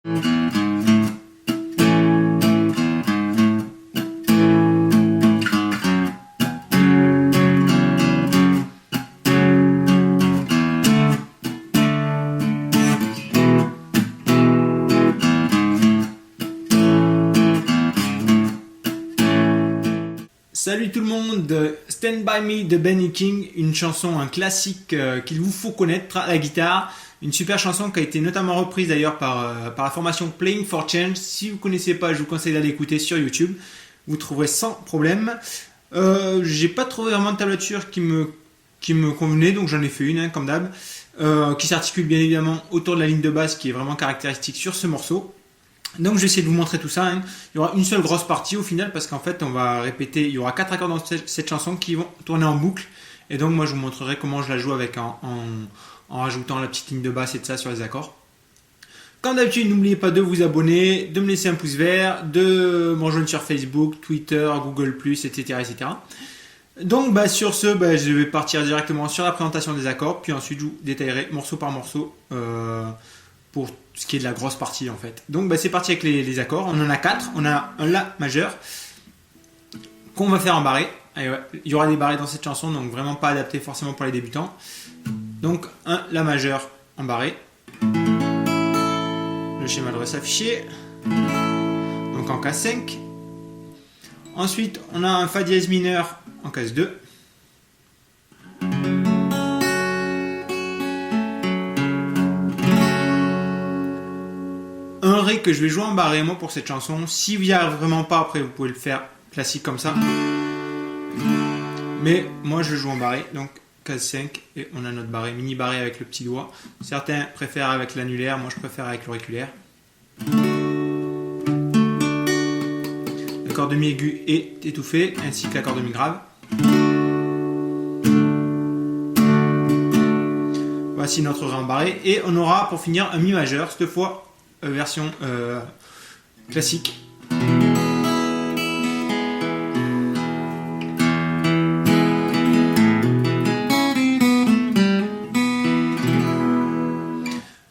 Salut tout le monde, Stand By Me de Benny King, une chanson, un classique qu'il vous faut connaître à la guitare, une super chanson qui a été notamment reprise d'ailleurs par la formation Playing for Change. Si vous ne connaissez pas, je vous conseille d'aller écouter sur YouTube, vous trouverez sans problème. J'ai pas trouvé vraiment de tablature qui me convenait, donc j'en ai fait une comme d'hab, qui s'articule bien évidemment autour de la ligne de basse qui est vraiment caractéristique sur ce morceau. Donc je vais essayer de vous montrer tout ça. Il y aura une seule grosse partie au final parce qu'en fait on va répéter, il y aura 4 accords dans cette chanson qui vont tourner en boucle. Et donc moi je vous montrerai comment je la joue avec en rajoutant la petite ligne de basse et de ça sur les accords. Comme d'habitude, n'oubliez pas de vous abonner, de me laisser un pouce vert, de me rejoindre sur Facebook, Twitter, Google+, etc. etc. Donc sur ce, je vais partir directement sur la présentation des accords, puis ensuite je vous détaillerai morceau par morceau pour ce qui est de la grosse partie en fait. Donc c'est parti avec les accords. On en a 4. On a un La majeur qu'on va faire en barré. Il y aura des barrés dans cette chanson, donc vraiment pas adapté forcément pour les débutants. Donc un La majeur en barré. Le schéma devrait s'afficher. Donc en case 5. Ensuite on a un Fa dièse mineur en case 2. Un Ré que je vais jouer en barré moi pour cette chanson. Si vous n'y arrivez vraiment pas, après vous pouvez le faire classique comme ça. Mais moi je joue en barré, donc case 5 et on a notre barré, mini barré avec le petit doigt. Certains préfèrent avec l'annulaire, moi je préfère avec l'auriculaire. L'accord demi aigu est étouffé, ainsi que l'accord demi grave. Voici notre Ré en barré et on aura pour finir un Mi majeur, cette fois version classique.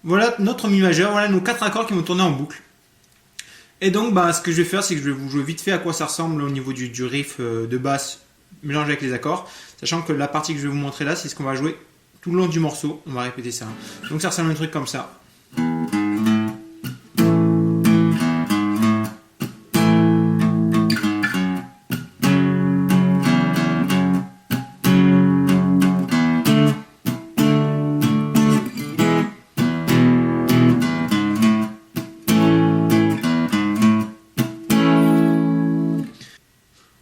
Voilà notre Mi majeur, voilà nos 4 accords qui vont tourner en boucle. Et donc ce que je vais faire, c'est que je vais vous jouer vite fait à quoi ça ressemble au niveau du riff de basse mélangé avec les accords, sachant que la partie que je vais vous montrer là, c'est ce qu'on va jouer tout le long du morceau, on va répéter ça. Donc ça ressemble à un truc comme ça.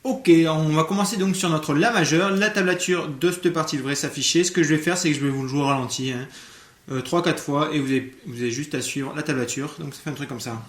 Ok, on va commencer donc sur notre La majeur. La tablature de cette partie devrait s'afficher. Ce que je vais faire, c'est que je vais vous le jouer au ralenti 3-4 fois et vous avez juste à suivre la tablature. Donc ça fait un truc comme ça.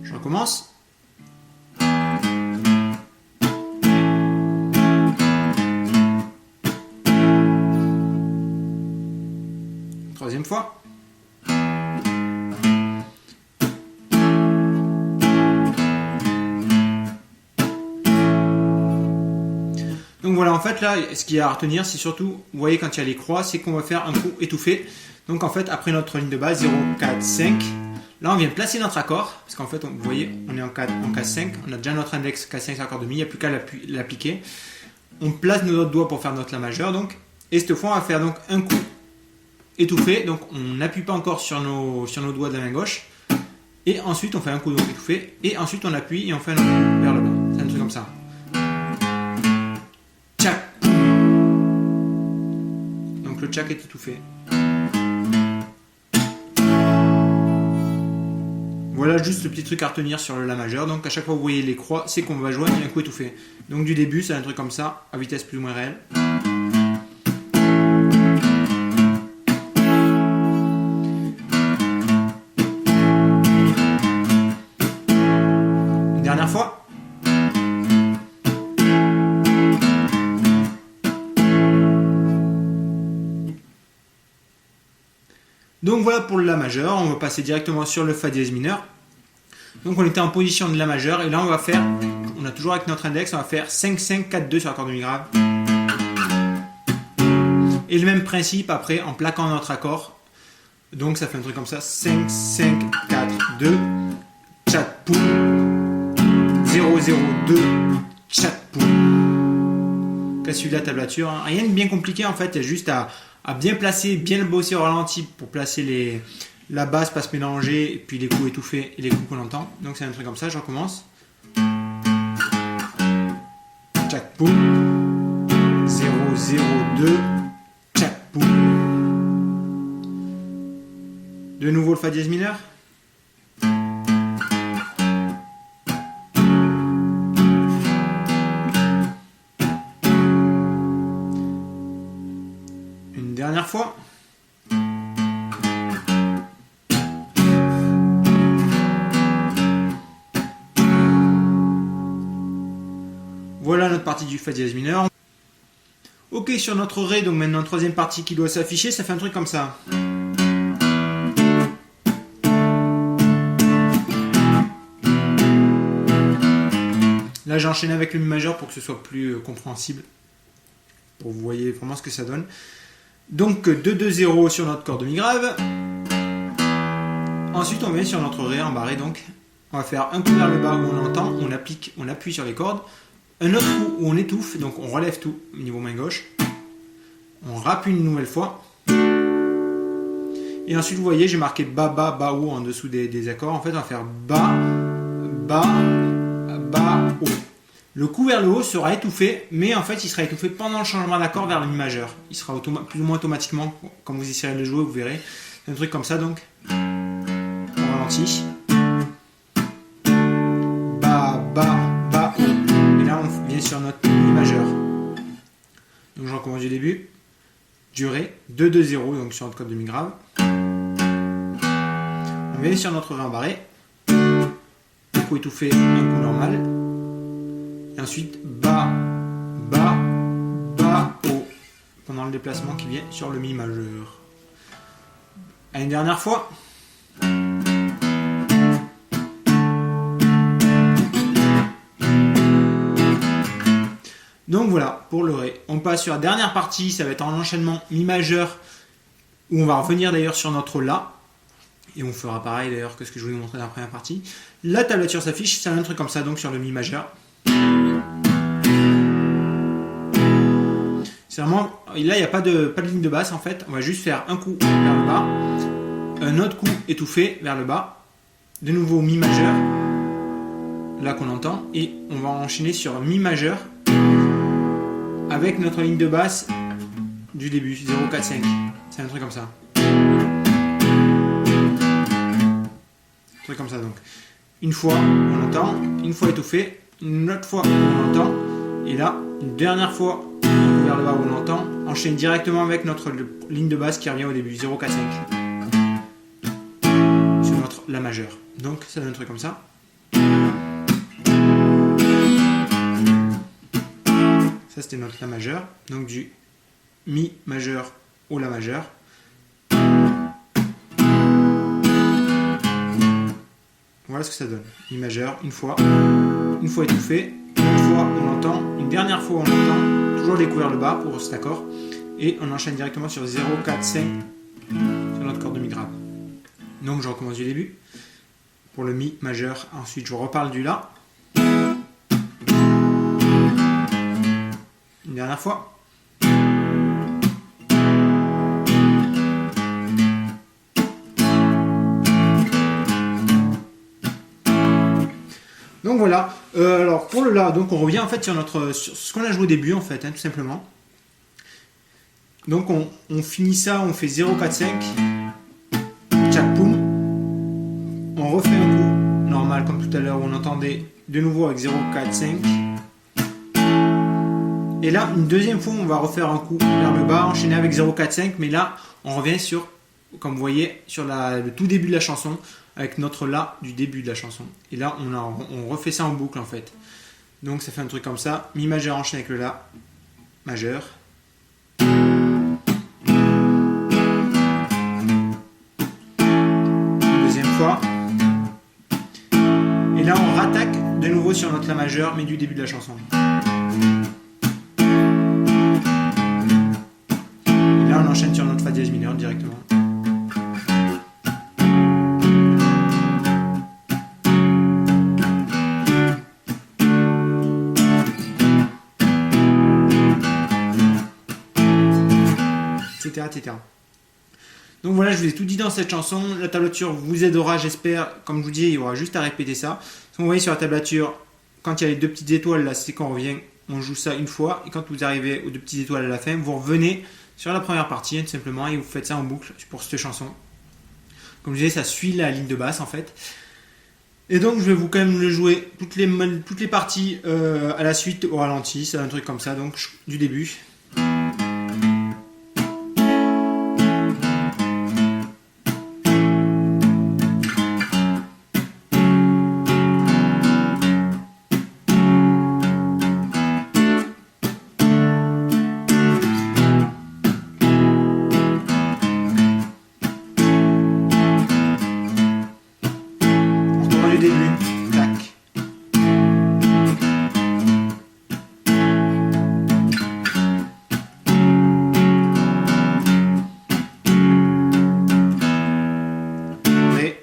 Je recommence. Troisième fois. Donc voilà, en fait là, ce qu'il y a à retenir, c'est surtout, vous voyez quand il y a les croix, c'est qu'on va faire un coup étouffé. Donc en fait, après notre ligne de base, 0, 4, 5, là on vient placer notre accord, parce qu'en fait, vous voyez, on est en case 5, on a déjà notre index case 5 accord demi, il n'y a plus qu'à l'appliquer. On place nos autres doigts pour faire notre La majeur, donc, et cette fois on va faire donc un coup étouffé, donc on n'appuie pas encore sur nos doigts de la main gauche, et ensuite on fait un coup donc étouffé, et ensuite on appuie et on fait un coup vers le bas. C'est un truc comme ça. Tchac. Donc le tchac est étouffé. Voilà juste le petit truc à retenir sur le La majeur. Donc à chaque fois que vous voyez les croix, c'est qu'on va jouer un coup étouffé. Donc du début, c'est un truc comme ça, à vitesse plus ou moins réelle. Dernière fois. Donc voilà pour le La majeur, on va passer directement sur le Fa dièse mineur. Donc on était en position de la majeure et là on va faire, on a toujours avec notre index, on va faire 5, 5, 4, 2 sur l'accord demi-grave. Et le même principe après en plaquant notre accord. Donc ça fait un truc comme ça, 5, 5, 4, 2, chat poum, 0, 0, 2, chat poum. Casse la tablature, hein. Rien de bien compliqué en fait, il y a juste à bien placer, bien le bosser au ralenti pour placer la basse, pas se mélanger, et puis les coups étouffés et les coups qu'on entend. Donc c'est un truc comme ça, je recommence. Chat poum, 0, 0, 2, chat poum. De nouveau le fa dièse mineur. Une dernière fois. Voilà notre partie du fa dièse mineur. Ok, sur notre ré, donc maintenant troisième partie qui doit s'afficher, ça fait un truc comme ça. Là j'ai enchaîné avec le mi majeur pour que ce soit plus compréhensible. Pour que vous voyez vraiment ce que ça donne. Donc 2, 2, 0 sur notre corde demi-grave. Ensuite on vient sur notre ré en barré, donc on va faire un coup vers le bas où on entend, on appuie sur les cordes. Un autre coup où on étouffe, donc on relève tout au niveau main gauche. On rappuie une nouvelle fois. Et ensuite vous voyez j'ai marqué bas, bas, bas, haut en dessous des accords. En fait on va faire bas, bas, bas, haut. Le coup vers le haut sera étouffé, mais en fait il sera étouffé pendant le changement d'accord vers le mi majeur. Il sera plus ou moins automatiquement, quand vous essayerez de le jouer, vous verrez. C'est un truc comme ça donc. On ralentit. Bas, bas, bas, haut. Et là on vient sur notre mi majeur. Donc je recommence du début. Du ré, 2, 2, 0, donc sur notre corde demi-grave. On vient sur notre ré en barré. Un coup étouffé, un coup normal. Et ensuite, bas, bas, bas, haut. Pendant le déplacement qui vient sur le mi majeur. À une dernière fois. Donc voilà, pour le ré. On passe sur la dernière partie, ça va être en enchaînement mi majeur, où on va revenir d'ailleurs sur notre la. Et on fera pareil d'ailleurs que ce que je voulais vous montrer dans la première partie. La tablature s'affiche, c'est un truc comme ça, donc sur le mi majeur. C'est vraiment, là il n'y a pas de ligne de basse en fait, on va juste faire un coup vers le bas, un autre coup étouffé vers le bas, de nouveau mi majeur, là qu'on entend, et on va enchaîner sur mi majeur avec notre ligne de basse du début, 0, 4, 5, c'est un truc comme ça. Un truc comme ça donc. Une fois on entend, une fois étouffé, une autre fois on entend, et là, une dernière fois vers le bas où on entend, enchaîne directement avec notre ligne de basse qui revient au début, 0, 4, 5 sur notre la majeur. Donc ça donne un truc comme ça. Ça c'était notre la majeur, donc du mi majeur au la majeur. Voilà ce que ça donne. Mi majeur, une fois étouffé, une fois on l'entend, une dernière fois on l'entend, toujours découvert le bas pour cet accord, et on enchaîne directement sur 0, 4, 5 sur notre corde demi-grave. Donc je recommence du début pour le mi majeur, ensuite je reparle du la. Une dernière fois. Donc voilà, alors pour le la, donc on revient en fait sur ce qu'on a joué au début en fait, hein, tout simplement. Donc on finit ça, on fait 0, 4, 5, tchac poum. On refait un coup normal comme tout à l'heure où on entendait de nouveau avec 0, 4, 5. Et là, une deuxième fois, on va refaire un coup vers le bas, enchaîner avec 0, 4, 5, mais là, on revient sur, comme vous voyez, sur le tout début de la chanson, avec notre la du début de la chanson. Et là, on refait ça en boucle en fait. Donc ça fait un truc comme ça, mi majeur enchaîné avec le la majeur. Deuxième fois. Et là on rattaque de nouveau sur notre La majeur, mais du début de la chanson. Et là on enchaîne sur notre Fa dièse mineur directement. Etc, etc. Donc voilà, je vous ai tout dit dans cette chanson. La tablature vous aidera, j'espère. Comme je vous dis, il y aura juste à répéter ça. Donc vous voyez sur la tablature, quand il y a les deux petites étoiles là, c'est quand on revient, on joue ça une fois. Et quand vous arrivez aux deux petites étoiles à la fin, vous revenez sur la première partie, tout simplement, et vous faites ça en boucle pour cette chanson. Comme je disais, ça suit la ligne de basse en fait. Et donc je vais vous quand même le jouer toutes les parties à la suite au ralenti. C'est un truc comme ça, donc du début. Début, tac. Ré.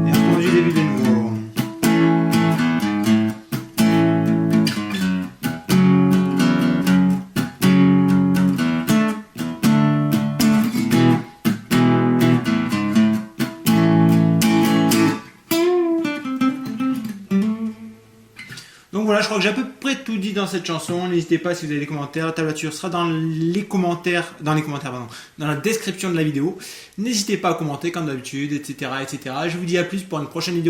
Et on prend du début de nouveau. Donc voilà, je crois que j'ai à peu près tout dit dans cette chanson. N'hésitez pas si vous avez des commentaires. La tablature sera dans les commentaires, pardon, dans la description de la vidéo. N'hésitez pas à commenter comme d'habitude, etc., etc. Je vous dis à plus pour une prochaine vidéo.